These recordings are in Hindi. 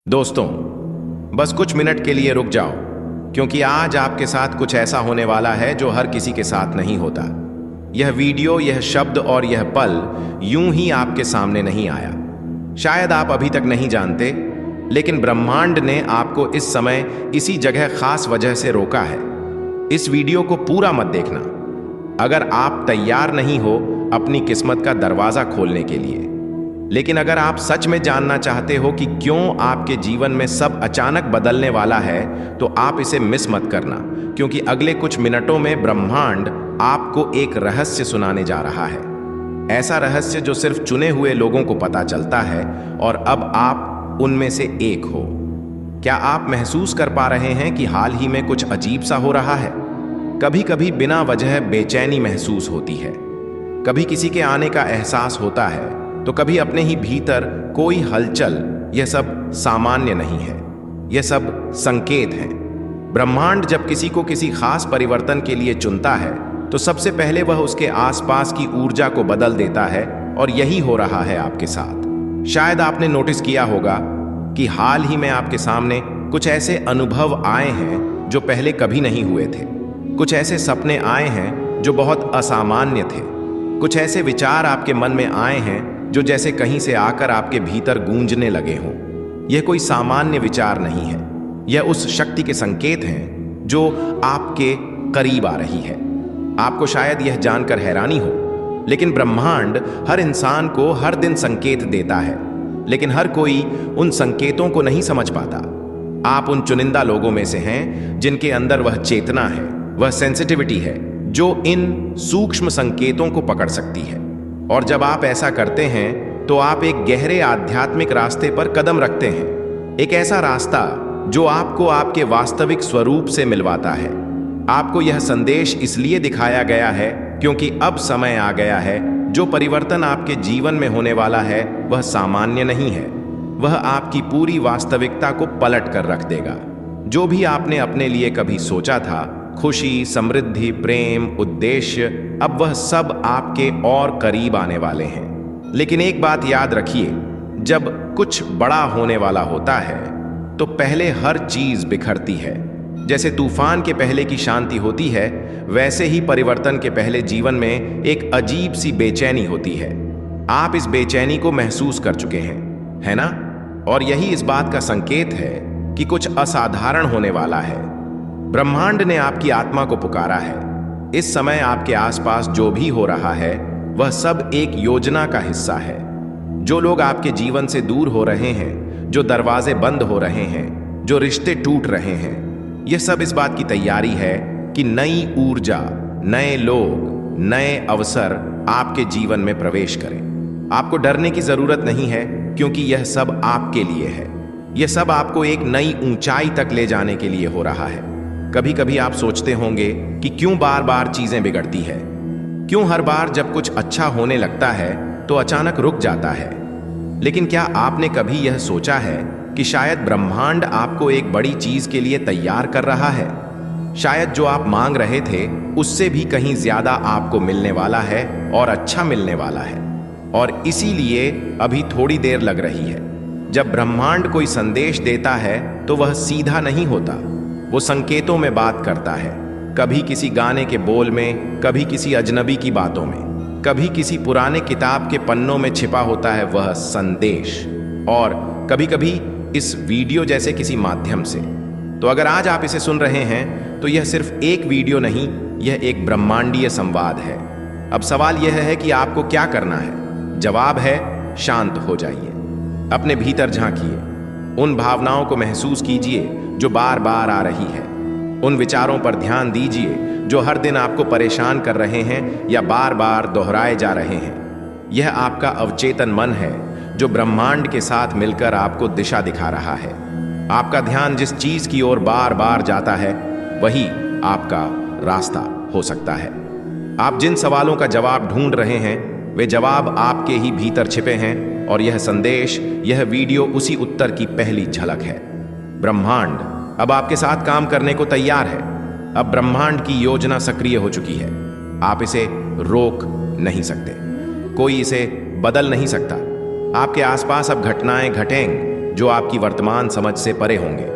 दोस्तों, बस कुछ मिनट के लिए रुक जाओ, क्योंकि आज आपके साथ कुछ ऐसा होने वाला है जो हर किसी के साथ नहीं होता। यह वीडियो, यह शब्द और यह पल यूं ही आपके सामने नहीं आया। शायद आप अभी तक नहीं जानते, लेकिन ब्रह्मांड ने आपको इस समय इसी जगह खास वजह से रोका है। इस वीडियो को पूरा मत देखना अगर आप तैयार नहीं हो अपनी किस्मत का दरवाजा खोलने के लिए। लेकिन अगर आप सच में जानना चाहते हो कि क्यों आपके जीवन में सब अचानक बदलने वाला है, तो आप इसे मिस मत करना, क्योंकि अगले कुछ मिनटों में ब्रह्मांड आपको एक रहस्य सुनाने जा रहा है। ऐसा रहस्य जो सिर्फ चुने हुए लोगों को पता चलता है, और अब आप उनमें से एक हो। क्या आप महसूस कर पा रहे हैं कि हाल ही में कुछ अजीब सा हो रहा है? कभी कभी बिना वजह बेचैनी महसूस होती है, कभी किसी के आने का एहसास होता है, तो कभी अपने ही भीतर कोई हलचल। यह सब सामान्य नहीं है, यह सब संकेत हैं। ब्रह्मांड जब किसी को किसी खास परिवर्तन के लिए चुनता है, तो सबसे पहले वह उसके आसपास की ऊर्जा को बदल देता है, और यही हो रहा है आपके साथ। शायद आपने नोटिस किया होगा कि हाल ही में आपके सामने कुछ ऐसे अनुभव आए हैं जो पहले कभी नहीं हुए थे। कुछ ऐसे सपने आए हैं जो बहुत असामान्य थे। कुछ ऐसे विचार आपके मन में आए हैं जो जैसे कहीं से आकर आपके भीतर गूंजने लगे हों। यह कोई सामान्य विचार नहीं है, यह उस शक्ति के संकेत हैं जो आपके करीब आ रही है। आपको शायद यह जानकर हैरानी हो, लेकिन ब्रह्मांड हर इंसान को हर दिन संकेत देता है, लेकिन हर कोई उन संकेतों को नहीं समझ पाता। आप उन चुनिंदा लोगों में से हैं जिनके अंदर वह चेतना है, वह सेंसिटिविटी है जो इन सूक्ष्म संकेतों को पकड़ सकती है। और जब आप ऐसा करते हैं, तो आप एक गहरे आध्यात्मिक रास्ते पर कदम रखते हैं। एक ऐसा रास्ता जो आपको आपके वास्तविक स्वरूप से मिलवाता है। आपको यह संदेश इसलिए दिखाया गया है क्योंकि अब समय आ गया है। जो परिवर्तन आपके जीवन में होने वाला है, वह सामान्य नहीं है। वह आपकी पूरी वास्तविकता को पलट कर रख देगा। जो भी आपने अपने लिए कभी सोचा था, खुशी, समृद्धि, प्रेम, उद्देश्य, अब वह सब आपके और करीब आने वाले हैं। लेकिन एक बात याद रखिए, जब कुछ बड़ा होने वाला होता है, तो पहले हर चीज बिखरती है। जैसे तूफान के पहले की शांति होती है, वैसे ही परिवर्तन के पहले जीवन में एक अजीब सी बेचैनी होती है। आप इस बेचैनी को महसूस कर चुके हैं, है ना? और यही इस बात का संकेत है कि कुछ असाधारण होने वाला है। ब्रह्मांड ने आपकी आत्मा को पुकारा है। इस समय आपके आसपास जो भी हो रहा है, वह सब एक योजना का हिस्सा है। जो लोग आपके जीवन से दूर हो रहे हैं, जो दरवाजे बंद हो रहे हैं, जो रिश्ते टूट रहे हैं, यह सब इस बात की तैयारी है कि नई ऊर्जा, नए लोग, नए अवसर आपके जीवन में प्रवेश करें। आपको डरने की जरूरत नहीं है, क्योंकि यह सब आपके लिए है। यह सब आपको एक नई ऊंचाई तक ले जाने के लिए हो रहा है। कभी कभी आप सोचते होंगे कि क्यों बार बार चीजें बिगड़ती है, क्यों हर बार जब कुछ अच्छा होने लगता है तो अचानक रुक जाता है। लेकिन क्या आपने कभी यह सोचा है कि शायद ब्रह्मांड आपको एक बड़ी चीज के लिए तैयार कर रहा है? शायद जो आप मांग रहे थे, उससे भी कहीं ज्यादा आपको मिलने वाला है, और अच्छा मिलने वाला है। और इसीलिए अभी थोड़ी देर लग रही है। जब ब्रह्मांड कोई संदेश देता है, तो वह सीधा नहीं होता। वो संकेतों में बात करता है, कभी किसी गाने के बोल में, कभी किसी अजनबी की बातों में, कभी किसी पुराने किताब के पन्नों में छिपा होता है वह संदेश, और कभी कभी इस वीडियो जैसे किसी माध्यम से। तो अगर आज आप इसे सुन रहे हैं, तो यह सिर्फ एक वीडियो नहीं, यह एक ब्रह्मांडीय संवाद है। अब सवाल यह है कि आपको क्या करना है? जवाब है, शांत हो जाइए, अपने भीतर झांकिए, उन भावनाओं को महसूस कीजिए जो बार बार आ रही है। उन विचारों पर ध्यान दीजिए जो हर दिन आपको परेशान कर रहे हैं या बार बार दोहराए जा रहे हैं। यह आपका अवचेतन मन है जो ब्रह्मांड के साथ मिलकर आपको दिशा दिखा रहा है। आपका ध्यान जिस चीज की ओर बार बार जाता है, वही आपका रास्ता हो सकता है। आप जिन सवालों का जवाब ढूंढ रहे हैं, वे जवाब आपके ही भीतर छिपे हैं, और यह संदेश, यह वीडियो उसी उत्तर की पहली झलक है। ब्रह्मांड अब आपके साथ काम करने को तैयार है। अब ब्रह्मांड की योजना सक्रिय हो चुकी है। आप इसे रोक नहीं सकते, कोई इसे बदल नहीं सकता। आपके आसपास अब घटनाएं घटेंगी जो आपकी वर्तमान समझ से परे होंगे।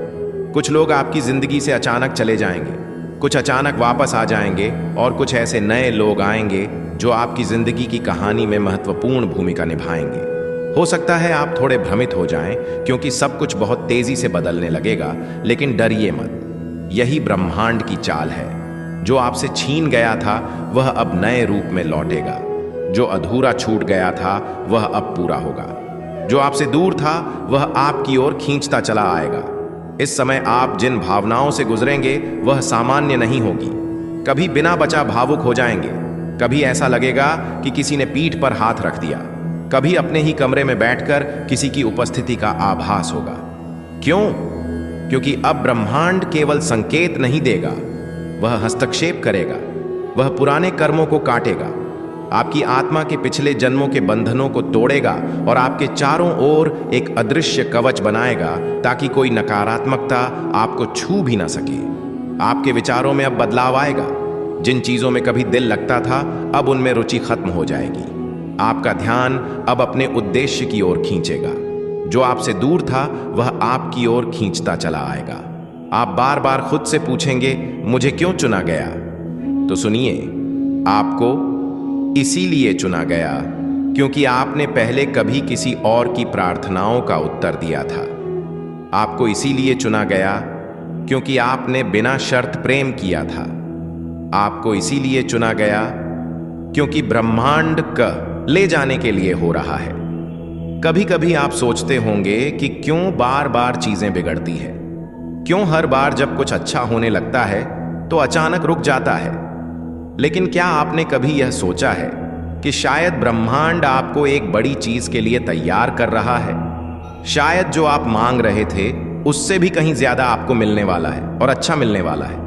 कुछ लोग आपकी जिंदगी से अचानक चले जाएंगे, कुछ अचानक वापस आ जाएंगे और कुछ ऐसे नए लोग आएंगे जो आपकी जिंदगी की कहानी में महत्वपूर्ण भूमिका निभाएंगे। हो सकता है आप थोड़े भ्रमित हो जाएं क्योंकि सब कुछ बहुत तेजी से बदलने लगेगा, लेकिन डरिए मत। यही ब्रह्मांड की चाल है। जो आपसे छीन गया था वह अब नए रूप में लौटेगा। जो अधूरा छूट गया था वह अब पूरा होगा। जो आपसे दूर था वह आपकी ओर खींचता चला आएगा। इस समय आप जिन भावनाओं से गुजरेंगे वह सामान्य नहीं होगी। कभी बिना बचा भावुक हो जाएंगे, कभी ऐसा लगेगा कि किसी ने पीठ पर हाथ रख दिया, कभी अपने ही कमरे में बैठकर किसी की उपस्थिति का आभास होगा। क्यों? क्योंकि अब ब्रह्मांड केवल संकेत नहीं देगा, वह हस्तक्षेप करेगा। वह पुराने कर्मों को काटेगा, आपकी आत्मा के पिछले जन्मों के बंधनों को तोड़ेगा और आपके चारों ओर एक अदृश्य कवच बनाएगा ताकि कोई नकारात्मकता आपको छू भी ना सके। आपके विचारों में अब बदलाव आएगा। जिन चीजों में कभी दिल लगता था अब उनमें रुचि खत्म हो जाएगी। आपका ध्यान अब अपने उद्देश्य की ओर खींचेगा। जो आपसे दूर था वह आपकी ओर खींचता चला आएगा। आप बार बार खुद से पूछेंगे, मुझे क्यों चुना गया? तो सुनिए, आपको इसीलिए चुना गया क्योंकि आपने पहले कभी किसी और की प्रार्थनाओं का उत्तर दिया था। आपको इसीलिए चुना गया क्योंकि आपने बिना शर्त प्रेम किया था। आपको इसीलिए चुना गया क्योंकि ब्रह्मांड का ले जाने के लिए हो रहा है। कभी कभी आप सोचते होंगे कि क्यों बार बार चीजें बिगड़ती है, क्यों हर बार जब कुछ अच्छा होने लगता है तो अचानक रुक जाता है। लेकिन क्या आपने कभी यह सोचा है कि शायद ब्रह्मांड आपको एक बड़ी चीज के लिए तैयार कर रहा है? शायद जो आप मांग रहे थे उससे भी कहीं ज्यादा आपको मिलने वाला है और अच्छा मिलने वाला है,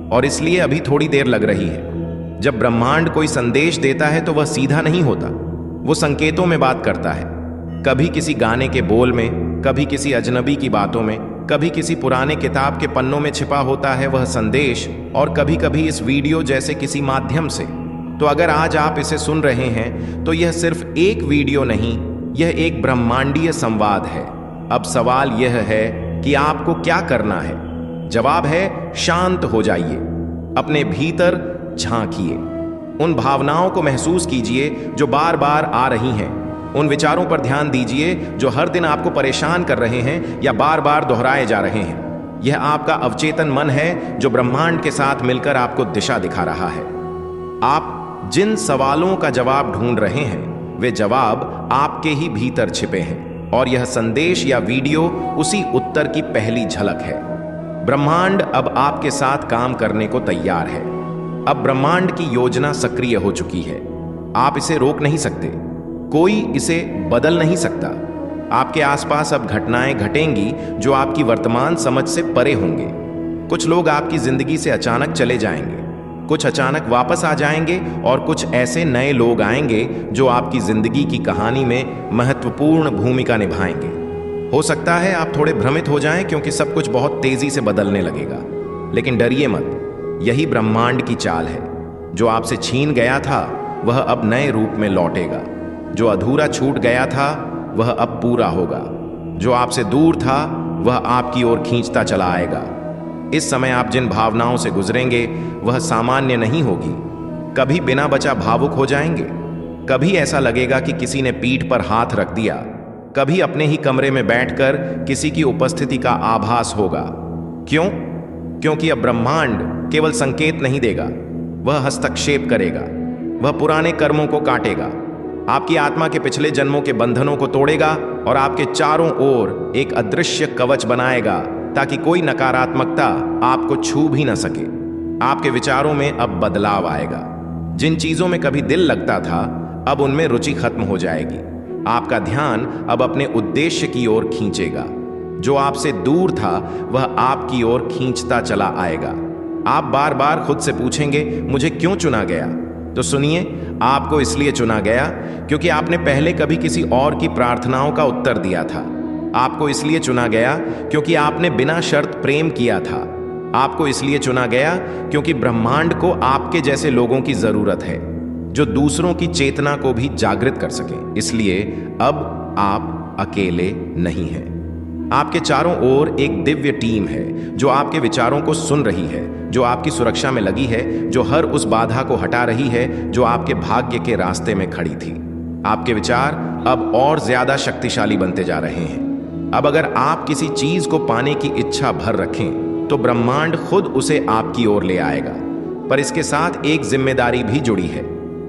और इसलिए अभी थोड़ी देर लग रही है। जब ब्रह्मांड कोई संदेश देता है तो वह सीधा नहीं होता, वो संकेतों में बात करता है। कभी किसी गाने के बोल में, कभी किसी अजनबी की बातों में, कभी किसी पुराने किताब के पन्नों में छिपा होता है वह संदेश, और कभी कभी इस वीडियो जैसे किसी माध्यम से। तो अगर आज आप इसे सुन रहे हैं तो यह सिर्फ एक वीडियो नहीं, यह एक ब्रह्मांडीय संवाद है। अब सवाल यह है कि आपको क्या करना है? जवाब है, शांत हो जाइए, अपने भीतर झांकिए, उन भावनाओं को महसूस कीजिए जो बार बार आ रही हैं। उन विचारों पर ध्यान दीजिए जो हर दिन आपको परेशान कर रहे हैं या बार बार दोहराए जा रहे हैं। यह आपका अवचेतन मन है जो ब्रह्मांड के साथ मिलकर आपको दिशा दिखा रहा है। आप जिन सवालों का जवाब ढूंढ रहे हैं वे जवाब आपके ही भीतर छिपे हैं, और यह संदेश या वीडियो उसी उत्तर की पहली झलक है। ब्रह्मांड अब आपके साथ काम करने को तैयार है। अब ब्रह्मांड की योजना सक्रिय हो चुकी है। आप इसे रोक नहीं सकते, कोई इसे बदल नहीं सकता। आपके आसपास अब घटनाएं घटेंगी जो आपकी वर्तमान समझ से परे होंगे। कुछ लोग आपकी जिंदगी से अचानक चले जाएंगे, कुछ अचानक वापस आ जाएंगे, और कुछ ऐसे नए लोग आएंगे जो आपकी जिंदगी की कहानी में महत्वपूर्ण भूमिका निभाएंगे। हो सकता है आप थोड़े भ्रमित हो जाएं क्योंकि सब कुछ बहुत तेजी से बदलने लगेगा, लेकिन डरिए मत। यही ब्रह्मांड की चाल है। जो आपसे छीन गया था वह अब नए रूप में लौटेगा। जो अधूरा छूट गया था वह अब पूरा होगा। जो आपसे दूर था वह आपकी ओर खींचता चला आएगा। इस समय आप जिन भावनाओं से गुजरेंगे वह सामान्य नहीं होगी। कभी बिना बचा भावुक हो जाएंगे, कभी ऐसा लगेगा कि किसी ने पीठ पर हाथ रख दिया, कभी अपने ही कमरे में बैठकर किसी की उपस्थिति का आभास होगा। क्यों? क्योंकि अब ब्रह्मांड केवल संकेत नहीं देगा, वह हस्तक्षेप करेगा। वह पुराने कर्मों को काटेगा, आपकी आत्मा के पिछले जन्मों के बंधनों को तोड़ेगा और आपके चारों ओर एक अदृश्य कवच बनाएगा ताकि कोई नकारात्मकता आपको छू भी न सके। आपके विचारों में अब बदलाव आएगा। जिन चीजों में कभी दिल लगता था अब उनमें रुचि खत्म हो जाएगी। आपका ध्यान अब अपने उद्देश्य की ओर खींचेगा। जो आपसे दूर था वह आपकी ओर खींचता चला आएगा। आप बार बार खुद से पूछेंगे, मुझे क्यों चुना गया? तो सुनिए, आपको इसलिए चुना गया क्योंकि आपने पहले कभी किसी और की प्रार्थनाओं का उत्तर दिया था। आपको इसलिए चुना गया क्योंकि आपने बिना शर्त प्रेम किया था। आपको इसलिए चुना गया क्योंकि ब्रह्मांड को आपके जैसे लोगों की जरूरत है जो दूसरों की चेतना को भी जागृत कर सकें। इसलिए अब आप अकेले नहीं हैं। आपके चारों ओर एक दिव्य टीम है जो आपके विचारों को सुन रही है, जो आपकी सुरक्षा में लगी है, जो हर उस बाधा को हटा रही है जो आपके भाग्य के रास्ते में खड़ी थी। आपके विचार अब और ज्यादा शक्तिशाली बनते जा रहे हैं। अब अगर आप किसी चीज को पाने की इच्छा भर रखें तो ब्रह्मांड खुद उसे आपकी ओर ले आएगा। पर इसके साथ एक जिम्मेदारी भी जुड़ी है।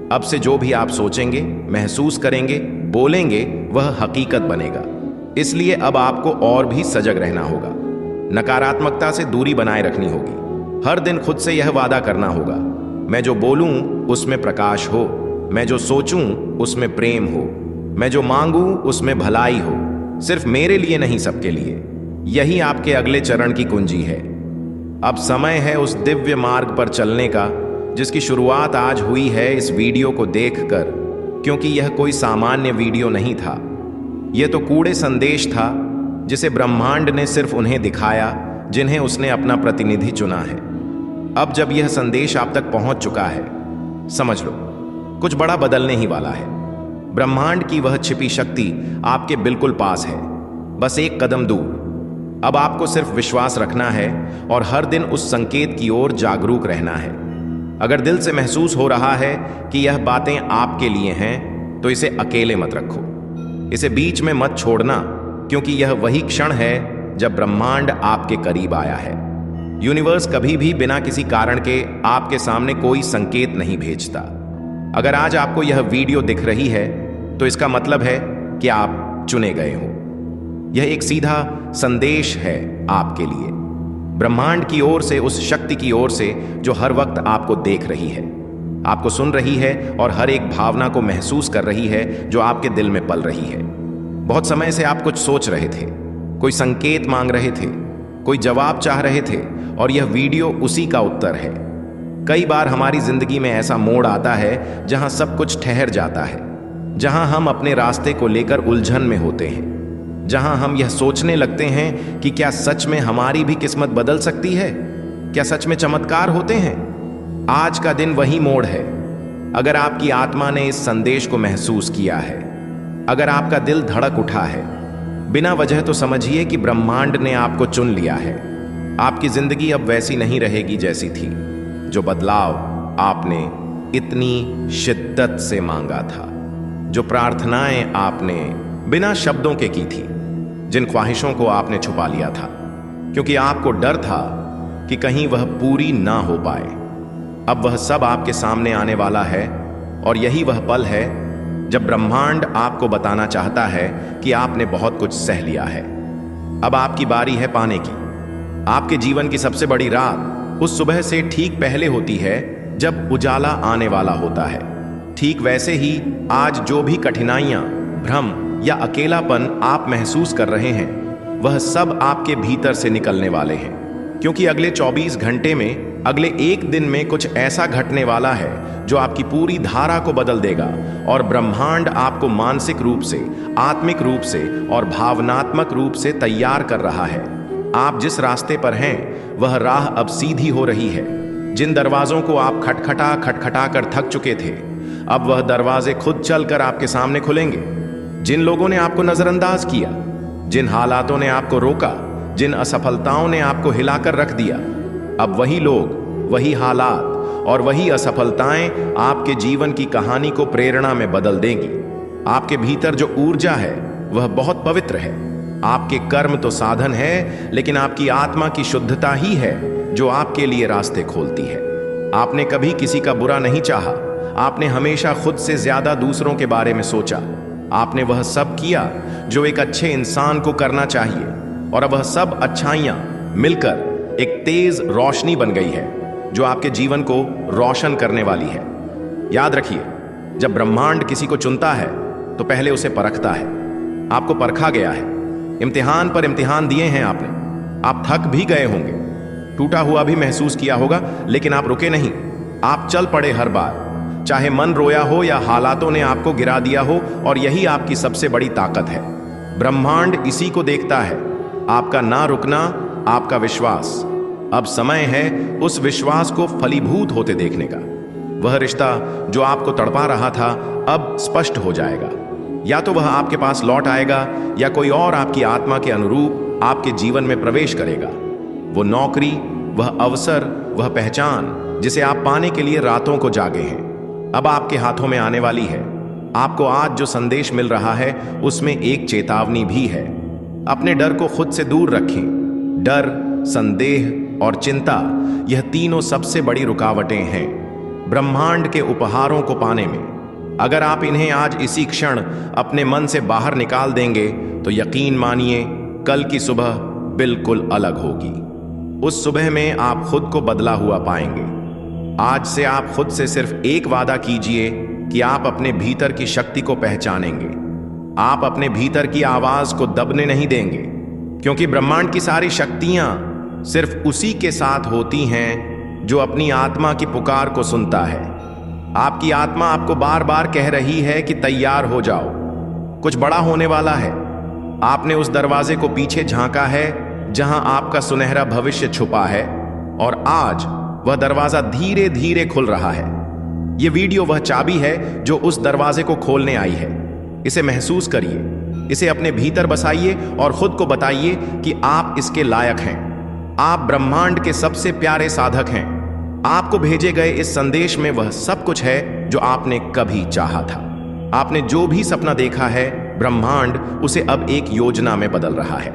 अब से जो भी आप सोचेंगे, महसूस करेंगे, बोलेंगे, वह हकीकत बनेगा। इसलिए अब आपको और भी सजग रहना होगा। नकारात्मकता से दूरी बनाए रखनी होगी। हर दिन खुद से यह वादा करना होगा, मैं जो बोलूं उसमें प्रकाश हो, मैं जो सोचूं उसमें प्रेम हो, मैं जो मांगूं उसमें भलाई हो, सिर्फ मेरे लिए नहीं सबके लिए। यही आपके अगले चरण की कुंजी है। अब समय है उस दिव्य मार्ग पर चलने का जिसकी शुरुआत आज हुई है इस वीडियो को देखकर, क्योंकि यह कोई सामान्य वीडियो नहीं था। यह तो कूड़े संदेश था जिसे ब्रह्मांड ने सिर्फ उन्हें दिखाया जिन्हें उसने अपना प्रतिनिधि चुना है। अब जब यह संदेश आप तक पहुंच चुका है, समझ लो कुछ बड़ा बदलने ही वाला है। ब्रह्मांड की वह छिपी शक्ति आपके बिल्कुल पास है, बस एक कदम दूर। अब आपको सिर्फ विश्वास रखना है और हर दिन उस संकेत की ओर जागरूक रहना है। अगर दिल से महसूस हो रहा है कि यह बातें आपके लिए हैं, तो इसे अकेले मत रखो, इसे बीच में मत छोड़ना, क्योंकि यह वही क्षण है जब ब्रह्मांड आपके करीब आया है। यूनिवर्स कभी भी बिना किसी कारण के आपके सामने कोई संकेत नहीं भेजता। अगर आज आपको यह वीडियो दिख रही है तो इसका मतलब है कि आप चुने गए हो। यह एक सीधा संदेश है आपके लिए, ब्रह्मांड की ओर से, उस शक्ति की ओर से जो हर वक्त आपको देख रही है, आपको सुन रही है और हर एक भावना को महसूस कर रही है जो आपके दिल में पल रही है। बहुत समय से आप कुछ सोच रहे थे, कोई संकेत मांग रहे थे, कोई जवाब चाह रहे थे, और यह वीडियो उसी का उत्तर है। कई बार हमारी जिंदगी में ऐसा मोड़ आता है जहां सब कुछ ठहर जाता है, जहां हम अपने रास्ते को लेकर उलझन में होते हैं, जहां हम यह सोचने लगते हैं कि क्या सच में हमारी भी किस्मत बदल सकती है, क्या सच में चमत्कार होते हैं। आज का दिन वही मोड़ है। अगर आपकी आत्मा ने इस संदेश को महसूस किया है, अगर आपका दिल धड़क उठा है, बिना वजह, तो समझिए कि ब्रह्मांड ने आपको चुन लिया है। आपकी जिंदगी अब वैसी नहीं रहेगी जैसी थी। जो बदलाव आपने इतनी शिद्दत से मांगा था, जो प्रार्थनाएं आपने बिना शब्दों के की थी, जिन ख्वाहिशों को आपने छुपा लिया था क्योंकि आपको डर था कि कहीं वह पूरी ना हो पाए, अब वह सब आपके सामने आने वाला है। और यही वह पल है जब ब्रह्मांड आपको बताना चाहता है कि आपने बहुत कुछ सह लिया है। अब आपकी बारी है पाने की। आपके जीवन की सबसे बड़ी रात उस सुबह से ठीक पहले होती है जब उजाला आने वाला होता है। ठीक वैसे ही आज जो भी कठिनाइयां, भ्रम या अकेलापन आप महसूस कर रहे हैं, वह सब आपके भीतर से निकलने वाले हैं, क्योंकि अगले 24 घंटे में, अगले एक दिन में कुछ ऐसा घटने वाला है जो आपकी पूरी धारा को बदल देगा। और ब्रह्मांड आपको मानसिक रूप से, आत्मिक रूप से और भावनात्मक रूप से तैयार कर रहा है। आप जिस रास्ते पर हैं वह राह अब सीधी हो रही है। जिन दरवाजों को आप खटखटा कर थक चुके थे, अब वह दरवाजे खुद चलकर आपके सामने खुलेंगे। जिन लोगों ने आपको नजरअंदाज किया, जिन हालातों ने आपको रोका, जिन असफलताओं ने आपको हिलाकर रख दिया, अब वही लोग, वही हालात और वही असफलताएं आपके जीवन की कहानी को प्रेरणा में बदल देंगी। आपके भीतर जो ऊर्जा है वह बहुत पवित्र है। आपके कर्म तो साधन है, लेकिन आपकी आत्मा की शुद्धता ही है जो आपके लिए रास्ते खोलती है। आपने कभी किसी का बुरा नहीं चाहा, आपने हमेशा खुद से ज्यादा दूसरों के बारे में सोचा। आपने वह सब किया जो एक अच्छे इंसान को करना चाहिए, और अब वह सब अच्छाइयां मिलकर एक तेज रोशनी बन गई है जो आपके जीवन को रोशन करने वाली है। याद रखिए, जब ब्रह्मांड किसी को चुनता है तो पहले उसे परखता है। आपको परखा गया है, इम्तिहान पर इम्तिहान दिए हैं आपने। आप थक भी गए होंगे, टूटा हुआ भी महसूस किया होगा, लेकिन आप रुके नहीं। आप चल पड़े हर बार, चाहे मन रोया हो या हालातों ने आपको गिरा दिया हो, और यही आपकी सबसे बड़ी ताकत है। ब्रह्मांड इसी को देखता है, आपका ना रुकना, आपका विश्वास। अब समय है उस विश्वास को फलीभूत होते देखने का। वह रिश्ता जो आपको तड़पा रहा था अब स्पष्ट हो जाएगा। या तो वह आपके पास लौट आएगा, या कोई और आपकी आत्मा के अनुरूप आपके जीवन में प्रवेश करेगा। वो नौकरी, वह अवसर, वह पहचान जिसे आप पाने के लिए रातों को जागे हैं, अब आपके हाथों में आने वाली है। आपको आज जो संदेश मिल रहा है उसमें एक चेतावनी भी है। अपने डर को खुद से दूर रखें। डर, संदेह और चिंता, यह तीनों सबसे बड़ी रुकावटें हैं ब्रह्मांड के उपहारों को पाने में। अगर आप इन्हें आज इसी क्षण अपने मन से बाहर निकाल देंगे तो यकीन मानिए कल की सुबह बिल्कुल अलग होगी। उस सुबह में आप खुद को बदला हुआ पाएंगे। आज से आप खुद से सिर्फ एक वादा कीजिए कि आप अपने भीतर की शक्ति को पहचानेंगे। आप अपने भीतर की आवाज को दबने नहीं देंगे, क्योंकि ब्रह्मांड की सारी शक्तियां सिर्फ उसी के साथ होती हैं जो अपनी आत्मा की पुकार को सुनता है। आपकी आत्मा आपको बार बार कह रही है कि तैयार हो जाओ, कुछ बड़ा होने वाला है। आपने उस दरवाजे को पीछे झांका है जहां आपका सुनहरा भविष्य छुपा है, और आज वह दरवाजा धीरे धीरे खुल रहा है। यह वीडियो वह चाबी है जो उस दरवाजे को खोलने आई है। इसे महसूस करिए, इसे अपने भीतर बसाइए और खुद को बताइए कि आप इसके लायक हैं। आप ब्रह्मांड के सबसे प्यारे साधक हैं। आपको भेजे गए इस संदेश में वह सब कुछ है जो आपने कभी चाहा था। आपने जो भी सपना देखा है, ब्रह्मांड उसे अब एक योजना में बदल रहा है।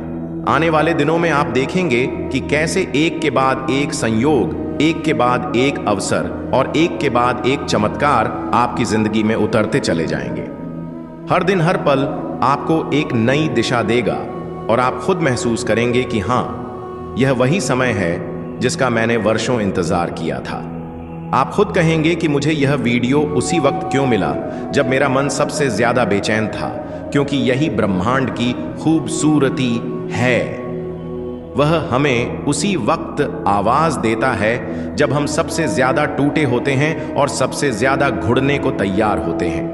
आने वाले दिनों में आप देखेंगे कि कैसे एक के बाद एक संयोग, एक के बाद एक अवसर और एक के बाद एक चमत्कार आपकी जिंदगी में उतरते चले जाएंगे। हर दिन, हर पल आपको एक नई दिशा देगा और आप खुद महसूस करेंगे कि हाँ, यह वही समय है जिसका मैंने वर्षों इंतजार किया था। आप खुद कहेंगे कि मुझे यह वीडियो उसी वक्त क्यों मिला जब मेरा मन सबसे ज्यादा बेचैन था, क्योंकि यही ब्रह्मांड की खूबसूरती है। वह हमें उसी वक्त आवाज देता है जब हम सबसे ज्यादा टूटे होते हैं और सबसे ज्यादा घुड़ने को तैयार होते हैं।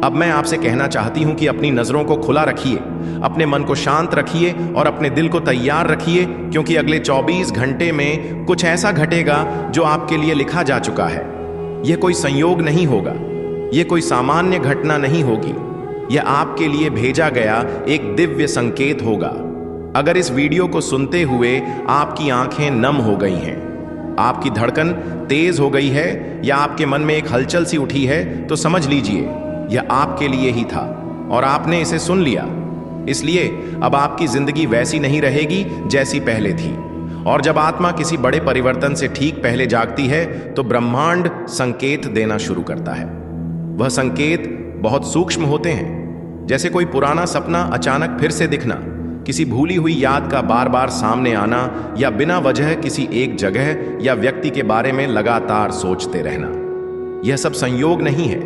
अब मैं आपसे कहना चाहती हूं कि अपनी नजरों को खुला रखिए, अपने मन को शांत रखिए और अपने दिल को तैयार रखिए, क्योंकि अगले 24 घंटे में कुछ ऐसा घटेगा जो आपके लिए लिखा जा चुका है। यह कोई संयोग नहीं होगा, यह कोई सामान्य घटना नहीं होगी, यह आपके लिए भेजा गया एक दिव्य संकेत होगा। अगर इस वीडियो को सुनते हुए आपकी आंखें नम हो गई हैं, आपकी धड़कन तेज हो गई है या आपके मन में एक हलचल सी उठी है, तो समझ लीजिए यह आपके लिए ही था और आपने इसे सुन लिया। इसलिए अब आपकी जिंदगी वैसी नहीं रहेगी जैसी पहले थी। और जब आत्मा किसी बड़े परिवर्तन से ठीक पहले जागती है तो ब्रह्मांड संकेत देना शुरू करता है। वह संकेत बहुत सूक्ष्म होते हैं, जैसे कोई पुराना सपना अचानक फिर से दिखना, किसी भूली हुई याद का बार बार सामने आना, या बिना वजह किसी एक जगह या व्यक्ति के बारे में लगातार सोचते रहना। यह सब संयोग नहीं है,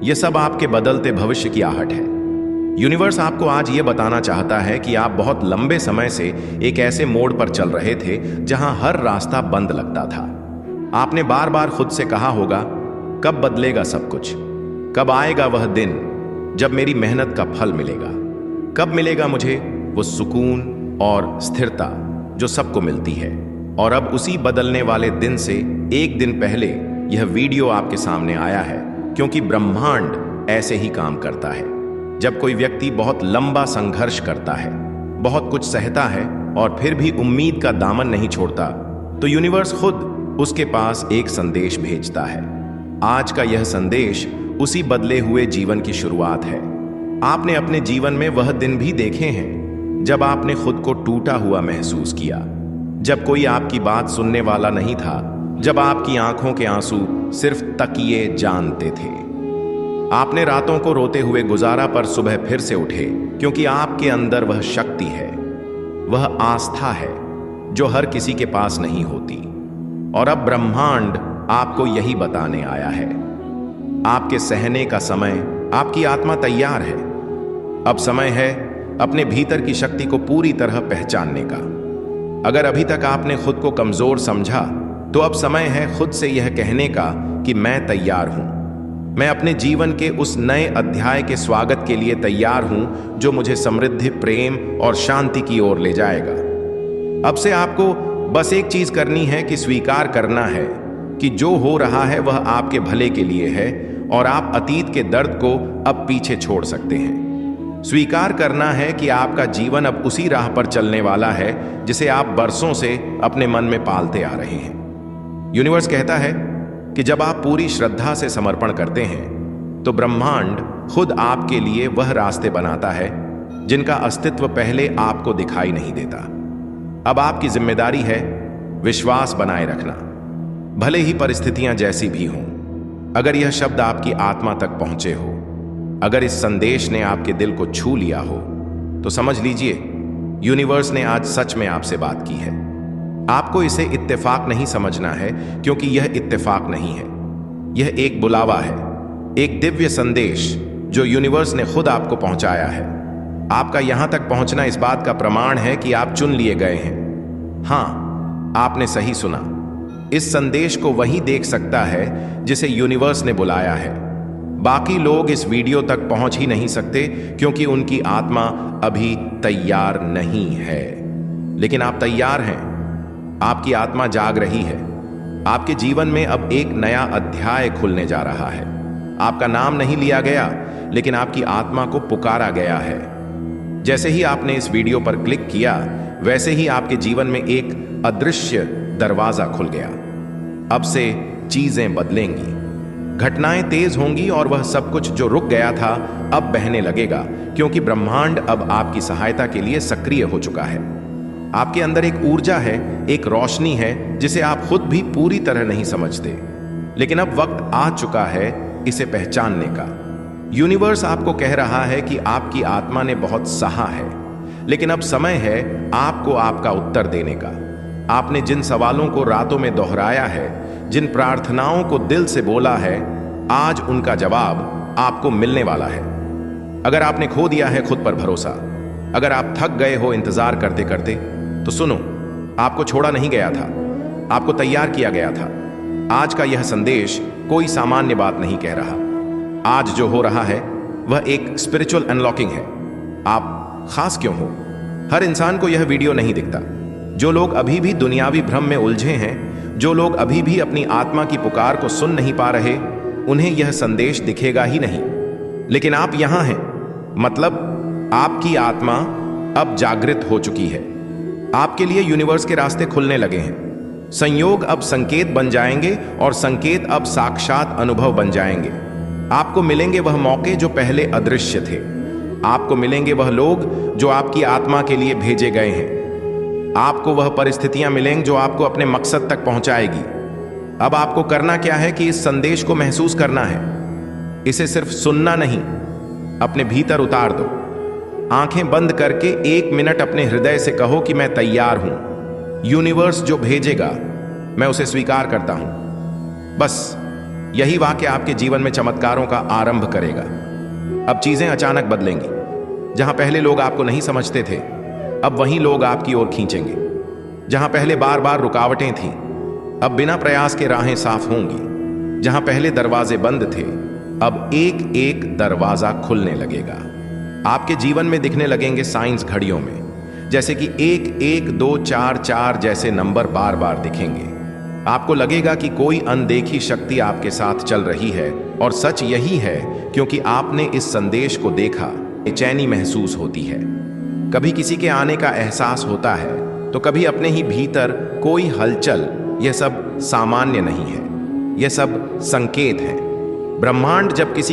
यह सब आपके बदलते भविष्य की आहट है। यूनिवर्स आपको आज यह बताना चाहता है कि आप बहुत लंबे समय से एक ऐसे मोड़ पर चल रहे थे जहां हर रास्ता बंद लगता था। आपने बार बार खुद से कहा होगा, कब बदलेगा सब कुछ, कब आएगा वह दिन जब मेरी मेहनत का फल मिलेगा, कब मिलेगा मुझे वो सुकून और स्थिरता जो सबको मिलती है। और अब उसी बदलने वाले दिन से एक दिन पहले यह वीडियो आपके सामने आया है, क्योंकि ब्रह्मांड ऐसे ही काम करता है। जब कोई व्यक्ति बहुत लंबा संघर्ष करता है, बहुत कुछ सहता है और फिर भी उम्मीद का दामन नहीं छोड़ता, तो यूनिवर्स खुद उसके पास एक संदेश भेजता है। आज का यह संदेश उसी बदले हुए जीवन की शुरुआत है। आपने अपने जीवन में वह दिन भी देखे हैं जब आपने खुद को टूटा हुआ महसूस किया, जब कोई आपकी बात सुनने वाला नहीं था, जब आपकी आंखों के आंसू सिर्फ तकिए जानते थे। आपने रातों को रोते हुए गुजारा, पर सुबह फिर से उठे, क्योंकि आपके अंदर वह शक्ति है, वह आस्था है जो हर किसी के पास नहीं होती। और अब ब्रह्मांड आपको यही बताने आया है, आपके सहने का समय, आपकी आत्मा तैयार है। अब समय है अपने भीतर की शक्ति को पूरी तरह पहचानने का। अगर अभी तक आपने खुद को कमजोर समझा, तो अब समय है खुद से यह कहने का कि मैं तैयार हूं। मैं अपने जीवन के उस नए अध्याय के स्वागत के लिए तैयार हूं जो मुझे समृद्धि, प्रेम और शांति की ओर ले जाएगा। अब से आपको बस एक चीज करनी है कि स्वीकार करना है कि जो हो रहा है वह आपके भले के लिए है और आप अतीत के दर्द को अब पीछे छोड़ सकते हैं। स्वीकार करना है कि आपका जीवन अब उसी राह पर चलने वाला है जिसे आप बरसों से अपने मन में पालते आ रहे हैं। यूनिवर्स कहता है कि जब आप पूरी श्रद्धा से समर्पण करते हैं तो ब्रह्मांड खुद आपके लिए वह रास्ते बनाता है जिनका अस्तित्व पहले आपको दिखाई नहीं देता। अब आपकी जिम्मेदारी है विश्वास बनाए रखना, भले ही परिस्थितियां जैसी भी हों। अगर यह शब्द आपकी आत्मा तक पहुंचे हो, अगर इस संदेश ने आपके दिल को छू लिया हो, तो समझ लीजिए यूनिवर्स ने आज सच में आपसे बात की है। आपको इसे इत्तेफाक नहीं समझना है, क्योंकि यह इत्तेफाक नहीं है। यह एक बुलावा है, एक दिव्य संदेश जो यूनिवर्स ने खुद आपको पहुंचाया है। आपका यहां तक पहुंचना इस बात का प्रमाण है कि आप चुन लिए गए हैं। हां, आपने सही सुना। इस संदेश को वही देख सकता है जिसे यूनिवर्स ने बुलाया है। बाकी लोग इस वीडियो तक पहुंच ही नहीं सकते क्योंकि उनकी आत्मा अभी तैयार नहीं है। लेकिन आप तैयार हैं। आपकी आत्मा जाग रही है। आपके जीवन में अब एक नया अध्याय खुलने जा रहा है। आपका नाम नहीं लिया गया, लेकिन आपकी आत्मा को पुकारा गया है। जैसे ही आपने इस वीडियो पर क्लिक किया, वैसे ही आपके जीवन में एक अदृश्य दरवाजा खुल गया। अब से चीजें बदलेंगी, घटनाएं तेज होंगी और वह सब कुछ जो रुक गया था अब बहने लगेगा, क्योंकि ब्रह्मांड अब आपकी सहायता के लिए सक्रिय हो चुका है। आपके अंदर एक ऊर्जा है, एक रोशनी है जिसे आप खुद भी पूरी तरह नहीं समझते, लेकिन अब वक्त आ चुका है इसे पहचानने का। यूनिवर्स आपको कह रहा है कि आपकी आत्मा ने बहुत सहा है, लेकिन अब समय है आपको आपका उत्तर देने का। आपने जिन सवालों को रातों में दोहराया है, जिन प्रार्थनाओं को दिल से बोला है, आज उनका जवाब आपको मिलने वाला है। अगर आपने खो दिया है खुद पर भरोसा, अगर आप थक गए हो इंतजार करते करते, तो सुनो, आपको छोड़ा नहीं गया था, आपको तैयार किया गया था। आज का यह संदेश कोई सामान्य बात नहीं कह रहा। आज जो हो रहा है वह एक स्पिरिचुअल अनलॉकिंग है। आप खास क्यों हो? हर इंसान को यह वीडियो नहीं दिखता। जो लोग अभी भी दुनियावी भ्रम में उलझे हैं, जो लोग अभी भी अपनी आत्मा की पुकार को सुन नहीं पा रहे, उन्हें यह संदेश दिखेगा ही नहीं। लेकिन आप यहां हैं, मतलब आपकी आत्मा अब जागृत हो चुकी है। आपके लिए यूनिवर्स के रास्ते खुलने लगे हैं। संयोग अब संकेत बन जाएंगे और संकेत अब साक्षात अनुभव बन जाएंगे। आपको मिलेंगे वह मौके जो पहले अदृश्य थे। आपको मिलेंगे वह लोग जो आपकी आत्मा के लिए भेजे गए हैं। आपको वह परिस्थितियां मिलेंगी जो आपको अपने मकसद तक पहुंचाएगी। अब आपको करना क्या है कि इस संदेश को महसूस करना है। इसे सिर्फ सुनना नहीं, अपने भीतर उतार दो। आंखें बंद करके 1 मिनट अपने हृदय से कहो कि मैं तैयार हूं। यूनिवर्स जो भेजेगा मैं उसे स्वीकार करता हूं। बस यही वाक्य आपके जीवन में चमत्कारों का आरंभ करेगा। अब चीजें अचानक बदलेंगी। जहां पहले लोग आपको नहीं समझते थे, अब वहीं लोग आपकी ओर खींचेंगे। जहां पहले बार बार रुकावटें थीं, अब बिना प्रयास के राहें साफ होंगी। जहां पहले दरवाजे बंद थे, अब एक एक दरवाजा खुलने लगेगा। आपके जीवन में दिखने लगेंगे साइंस घड़ियों में, जैसे कि 1 1 2 4 4 जैसे नंबर बार बार दिखेंगे। आपको लगेगा कि कोई अनदेखी शक्ति आपके साथ चल रही है, और सच यही है, क्योंकि आपने इस संदेश को देखा। बेचैनी महसूस होती है, कभी किसी के आने का एहसास होता है, तो कभी अपने ही भीतर कोई हलचल। यह सब सामान्य नहीं है, यह सब संकेत है। ब्रह्मांड जब किसी